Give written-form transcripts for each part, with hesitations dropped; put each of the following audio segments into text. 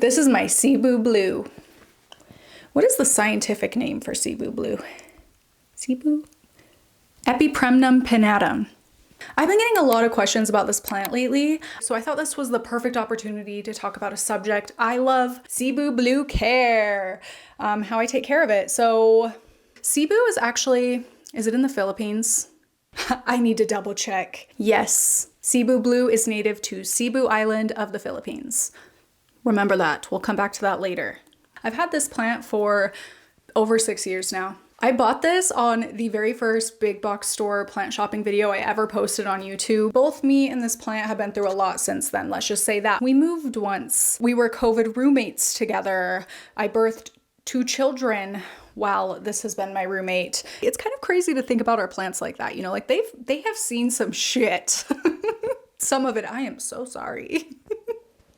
This is my Cebu Blue. What is the scientific name for Cebu Blue? Cebu? Epipremnum pinnatum. I've been getting a lot of questions about this plant lately, so I thought this was the perfect opportunity to talk about a subject I love, Cebu Blue Care, how I take care of it. So Cebu is actually, is it in the Philippines? I need to double check. Yes, Cebu Blue is native to Cebu Island of the Philippines. Remember that. We'll come back to that later. I've had this plant for over 6 years now. I bought this on the very first big box store plant shopping video I ever posted on YouTube. Both me and this plant have been through a lot since then. Let's just say that. We moved once. We were COVID roommates together. I birthed 2 children while this has been my roommate. It's kind of crazy to think about our plants like that. You know, like they have seen some shit. Some of it, I am so sorry.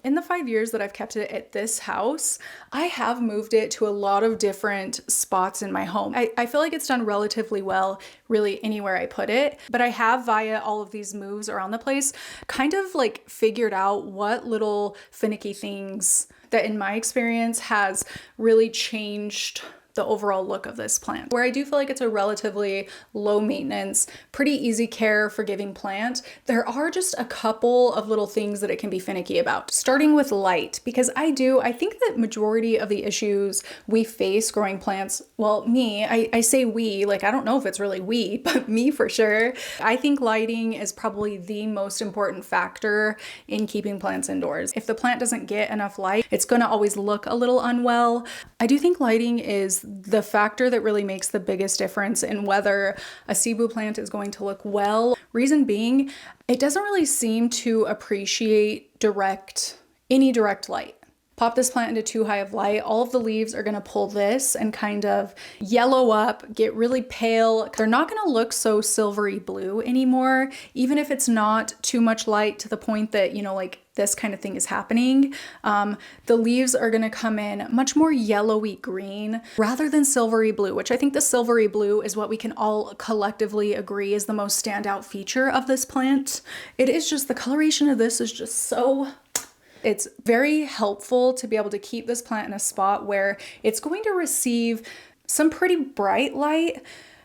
In the 5 years that I've kept it at this house, I have moved it to a lot of different spots in my home. I feel like it's done relatively well, really anywhere I put it, but I have, via all of these moves around the place, kind of like figured out what little finicky things that in my experience has really changed the overall look of this plant. Where I do feel like it's a relatively low maintenance, pretty easy care, forgiving plant, there are just a couple of little things that it can be finicky about. Starting with light, because I think that majority of the issues we face growing plants, well, I say we, like I don't know if it's really we, but me for sure. I think lighting is probably the most important factor in keeping plants indoors. If the plant doesn't get enough light, it's gonna always look a little unwell. I do think lighting is the factor that really makes the biggest difference in whether a Cebu plant is going to look well. Reason being, it doesn't really seem to appreciate any direct light. Pop this plant into too high of light, all of the leaves are gonna pull this and kind of yellow up, get really pale. They're not gonna look so silvery blue anymore, even if it's not too much light to the point that, you know, like this kind of thing is happening. The leaves are gonna come in much more yellowy green rather than silvery blue, which I think the silvery blue is what we can all collectively agree is the most standout feature of this plant. It is just, the coloration of this is just so... It's very helpful to be able to keep this plant in a spot where it's going to receive some pretty bright light,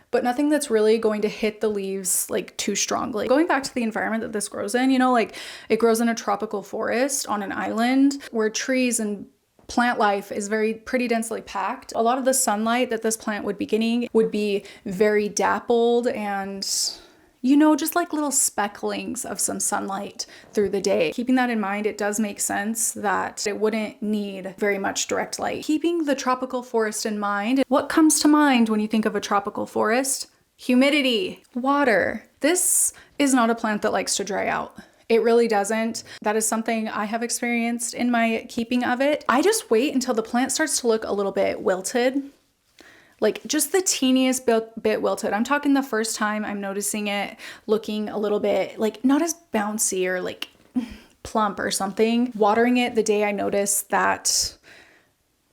but nothing that's really going to hit the leaves like too strongly. Going back to the environment that this grows in, you know, like it grows in a tropical forest on an island where trees and plant life is pretty densely packed. A lot of the sunlight that this plant would be getting would be very dappled and, you know, just like little specklings of some sunlight through the day. Keeping that in mind, it does make sense that it wouldn't need very much direct light. Keeping the tropical forest in mind, what comes to mind when you think of a tropical forest? Humidity, water. This is not a plant that likes to dry out. It really doesn't. That is something I have experienced in my keeping of it. I just wait until the plant starts to look a little bit wilted. Like just the teeniest bit wilted. I'm talking the first time I'm noticing it looking a little bit like not as bouncy or like plump or something. Watering it the day I noticed that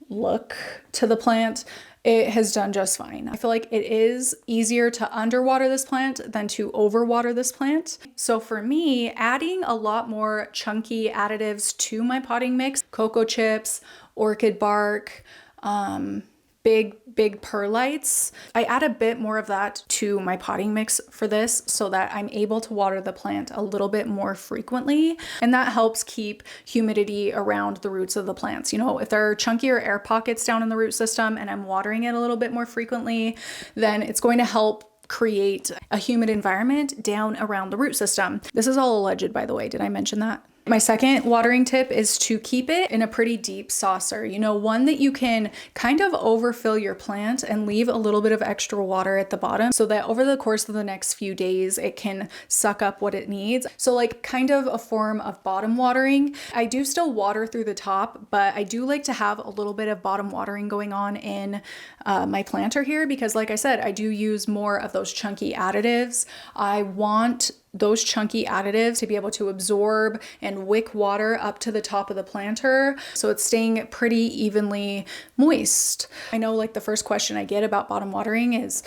look to the plant, it has done just fine. I feel like it is easier to underwater this plant than to overwater this plant. So for me, adding a lot more chunky additives to my potting mix, cocoa chips, orchid bark, big perlites. I add a bit more of that to my potting mix for this so that I'm able to water the plant a little bit more frequently. And that helps keep humidity around the roots of the plants. You know, if there are chunkier air pockets down in the root system and I'm watering it a little bit more frequently, then it's going to help create a humid environment down around the root system. This is all alleged, by the way. Did I mention that? My second watering tip is to keep it in a pretty deep saucer, you know, one that you can kind of overfill your plant and leave a little bit of extra water at the bottom so that over the course of the next few days, it can suck up what it needs. So like kind of a form of bottom watering. I do still water through the top, but I do like to have a little bit of bottom watering going on in my planter here because like I said, I do use more of those chunky additives. I want those chunky additives to be able to absorb and wick water up to the top of the planter so it's staying pretty evenly moist. I know like the first question I get about bottom watering is,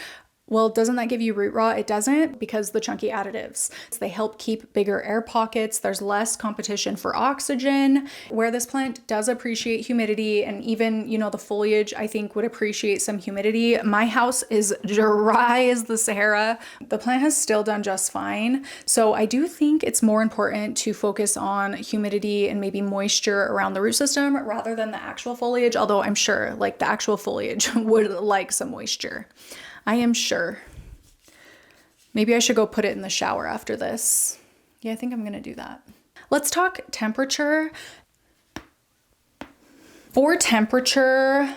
Well, doesn't that give you root rot? It doesn't, because the chunky additives. They help keep bigger air pockets. There's less competition for oxygen. Where this plant does appreciate humidity, and even, you know, the foliage I think would appreciate some humidity. My house is dry as the Sahara. The plant has still done just fine. So I do think it's more important to focus on humidity and maybe moisture around the root system rather than the actual foliage. Although I'm sure like the actual foliage would like some moisture. I am sure. Maybe I should go put it in the shower after this. Yeah, I think I'm gonna do that. Let's talk temperature. For temperature,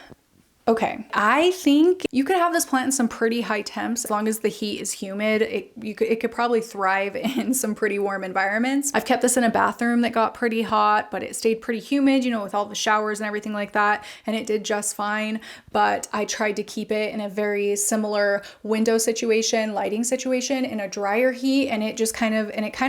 okay, I think you could have this plant in some pretty high temps as long as the heat is humid. It could probably thrive in some pretty warm environments. I've kept this in a bathroom that got pretty hot, but it stayed pretty humid, you know, with all the showers and everything like that, and it did just fine. But I tried to keep it in a very similar window situation, lighting situation, in a drier heat, and it kind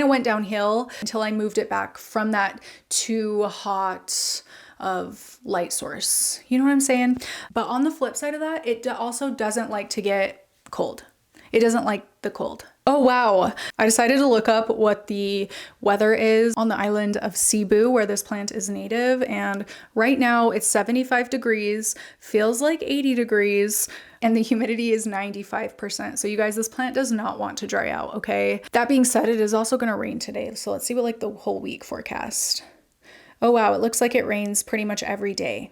of went downhill until I moved it back from that too hot of light source. You know what I'm saying? But on the flip side of that, it also doesn't like to get cold. It doesn't like the cold. Oh wow, I decided to look up what the weather is on the island of Cebu where this plant is native, and right now it's 75 degrees, feels like 80 degrees, and the humidity is 95%. So you guys, this plant does not want to dry out, okay? That being said, it is also gonna rain today, so let's see what like the whole week forecast. Oh wow, it looks like it rains pretty much every day.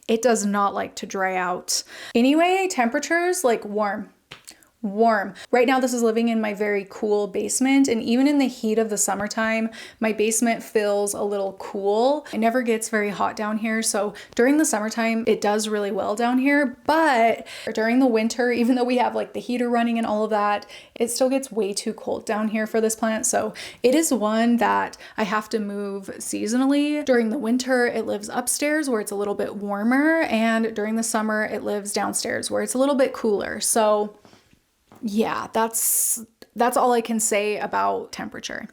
It does not like to dry out. Anyway, temperatures like warm. Right now, this is living in my very cool basement, and even in the heat of the summertime, my basement feels a little cool. It never gets very hot down here, so during the summertime, it does really well down here, but during the winter, even though we have like the heater running and all of that, it still gets way too cold down here for this plant, so it is one that I have to move seasonally. During the winter, it lives upstairs where it's a little bit warmer, and during the summer, it lives downstairs where it's a little bit cooler, so yeah, that's all I can say about temperature.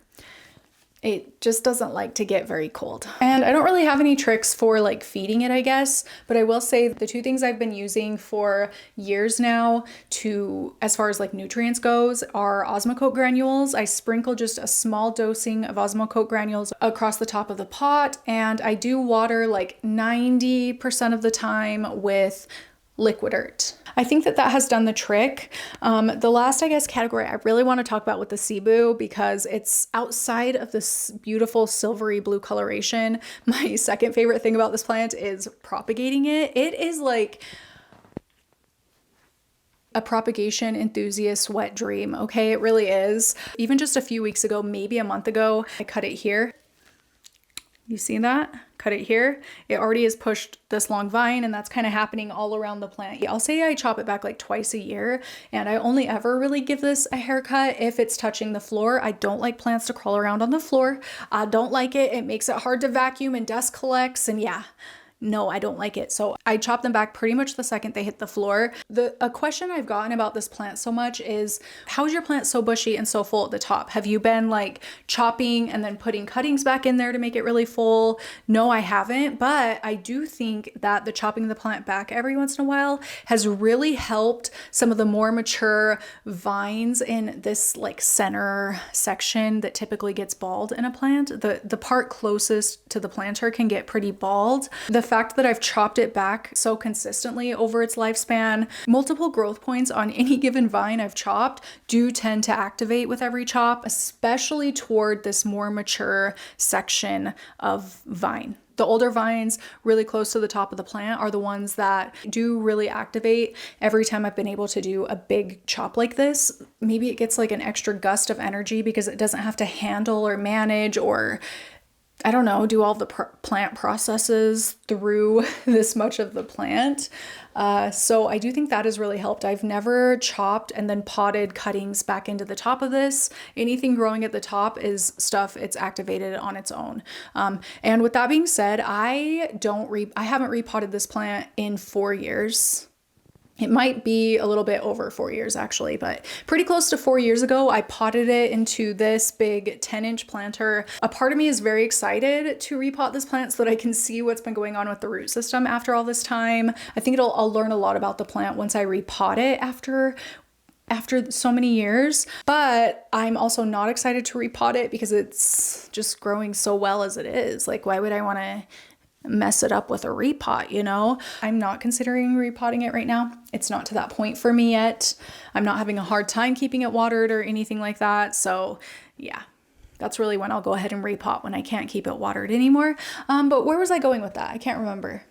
It just doesn't like to get very cold. And I don't really have any tricks for like feeding it, I guess, but I will say the two things I've been using for years now as far as like nutrients goes, are Osmocote granules. I sprinkle just a small dosing of Osmocote granules across the top of the pot, and I do water like 90% of the time with liquid earth. I think that has done the trick. The last, I guess, category I really want to talk about with the Cebu, because it's outside of this beautiful silvery blue coloration. My second favorite thing about this plant is propagating it. It is like a propagation enthusiast wet dream, okay? It really is. Even just a few weeks ago, maybe a month ago, I cut it here. You see that? Cut it here. It already has pushed this long vine, and that's kind of happening all around the plant. I'll say I chop it back like twice a year, and I only ever really give this a haircut if it's touching the floor. I don't like plants to crawl around on the floor. I don't like it. It makes it hard to vacuum and dust collects, and yeah. No, I don't like it. So I chop them back pretty much the second they hit the floor. A question I've gotten about this plant so much is, how is your plant so bushy and so full at the top? Have you been like chopping and then putting cuttings back in there to make it really full? No, I haven't, but I do think that the chopping the plant back every once in a while has really helped some of the more mature vines in this like center section that typically gets bald in a plant. The part closest to the planter can get pretty bald. The fact that I've chopped it back so consistently over its lifespan, multiple growth points on any given vine I've chopped do tend to activate with every chop, especially toward this more mature section of vine. The older vines really close to the top of the plant are the ones that do really activate every time I've been able to do a big chop like this. Maybe it gets like an extra gust of energy because it doesn't have to handle or manage or, I don't know, do all the plant processes through this much of the plant. So I do think that has really helped. I've never chopped and then potted cuttings back into the top of this. Anything growing at the top is stuff it's activated on its own. And with that being said, I haven't repotted this plant in 4 years. It might be a little bit over 4 years actually, but pretty close to 4 years ago, I potted it into this big 10-inch planter. A part of me is very excited to repot this plant so that I can see what's been going on with the root system after all this time. I think I'll learn a lot about the plant once I repot it after after so many years, but I'm also not excited to repot it because it's just growing so well as it is. Like, why would I want to mess it up with a repot, you know? I'm not considering repotting it right now. It's not to that point for me yet. I'm not having a hard time keeping it watered or anything like that. So yeah, that's really when I'll go ahead and repot, when I can't keep it watered anymore. But where was I going with that? I can't remember.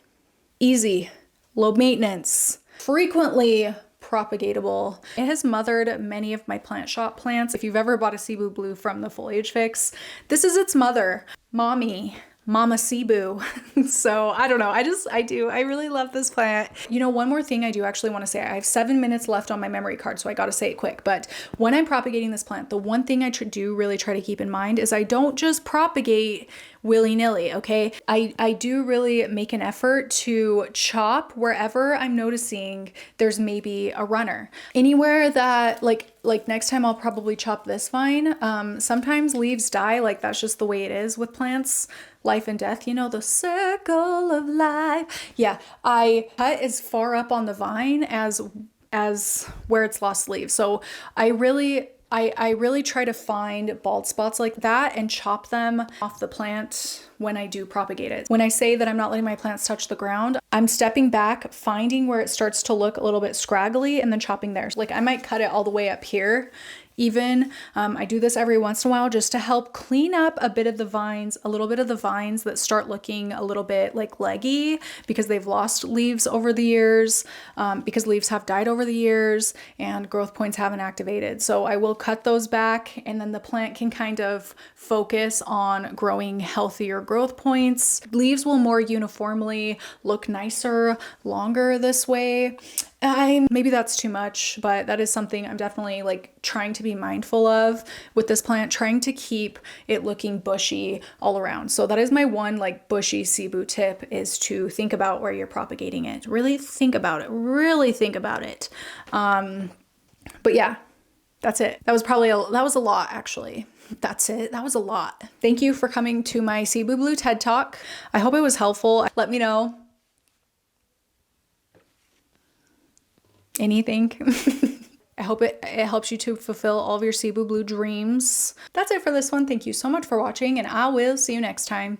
Easy, low maintenance, frequently propagatable. It has mothered many of my plant shop plants. If you've ever bought a Cebu Blue from the Foliage Fix, this is its mother, Mommy. Mama Cebu. So I don't know. I really love this plant. You know, one more thing I do actually want to say, I have 7 minutes left on my memory card, so I got to say it quick. But when I'm propagating this plant, the one thing I do really try to keep in mind is I don't just propagate willy-nilly, okay? I do really make an effort to chop wherever I'm noticing there's maybe a runner. Anywhere that, like next time I'll probably chop this vine. Sometimes leaves die, like that's just the way it is with plants. Life and death, you know, the circle of life. Yeah, I cut as far up on the vine as where it's lost leaves. So I really try to find bald spots like that and chop them off the plant when I do propagate it. When I say that I'm not letting my plants touch the ground, I'm stepping back, finding where it starts to look a little bit scraggly, and then chopping there. Like I might cut it all the way up here. Even I do this every once in a while just to help clean up a bit of the vines, a little bit of the vines that start looking a little bit like leggy because they've lost leaves over the years, because leaves have died over the years and growth points haven't activated. So I will cut those back, and then the plant can kind of focus on growing healthier growth points. Leaves will more uniformly look nicer, longer this way. Maybe that's too much, but that is something I'm definitely like trying to be mindful of with this plant, trying to keep it looking bushy all around. So that is my one like bushy Cebu tip, is to think about where you're propagating it. Really think about it. Really think about it. But yeah, that's it. That was a lot actually. That's it. That was a lot. Thank you for coming to my Cebu Blue TED Talk. I hope it was helpful. Let me know anything. I hope it helps you to fulfill all of your Cebu Blue dreams. That's it for this one. Thank you so much for watching, and I will see you next time.